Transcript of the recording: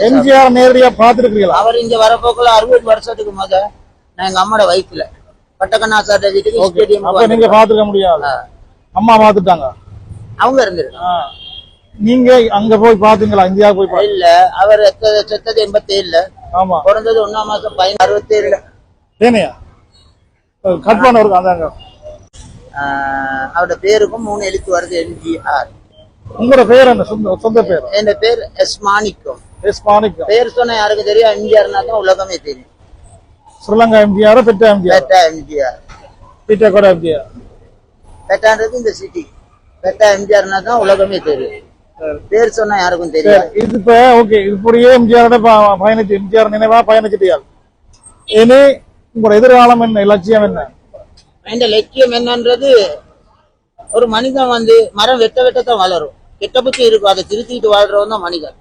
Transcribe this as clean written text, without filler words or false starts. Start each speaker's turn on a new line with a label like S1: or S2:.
S1: எம்ஜிஆர் நேரடியா பாத்துருக்கீங்களா?
S2: அவர் இங்க வரப்போக்குள்ள 60 வருஷத்துக்கு முத நான் எங்க அம்மாட வயிற்றுல பட்டக்கண்ணா சார் வீட்டுக்கு ஸ்டேடியம்.
S1: அப்ப நீங்க பாத்துக்க முடியாது, அம்மா பாத்துட்டாங்க,
S2: அவங்க இருந்திருக்காங்க.
S1: நீங்க அங்க போய் பாத்தீங்களா? இந்தியா போய் பாத்தீங்களா?
S2: இல்ல, அவர் செத்தது 87.
S1: ஆமா,
S2: பிறந்தது 1ஆம் மாசம் 67.
S1: ஏனையா கட் பண்ண இருக்கு அதாங்க.
S2: அவரோட பேருக்கும் 3 எழுத்து வருது, எம்ஜிஆர்.
S1: உங்களோட பேர் என்ன? சொந்த பேர்?
S2: என் பேர் எஸ் மாணிக்கம்.
S1: எஸ் மாணிக்கம்.
S2: பேர் சொன்ன யாருக்கு தெரியும்? எம்ஜிஆர்னா தான் உலகமே தெரியும்.
S1: ஸ்ரீலங்கா எம்ஜிஆர், பெட்ட எம்ஜிஆர்.
S2: பெட்டா எம்ஜிஆர்,
S1: பெட்ட கூட எம்ஜிஆர்.
S2: பெட்டான்றது இந்த சிட்டி. பெட்டா எம்ஜிஆர்னா தான் உலகமே தெரியும். பேர் சொன்னா யாருக்கும் தெரியும்.
S1: இது இப்ப ஓகே, இப்படியே எம்ஜிஆரோட பயணிச்சு, எம்ஜிஆர் நினைவா பயணிச்சுட்டியா? இனி உங்களோட எதிர்காலம் என்ன, இலட்சியம் என்ன?
S2: இந்த லட்சியம் என்னன்றது, ஒரு மனிதன் மரம் வெட்ட வெட்டத்தான் வளரும். கெட்ட புத்தி இருக்கும், அதை திருத்திட்டு வாழ்றவன் தான் மனிதன்.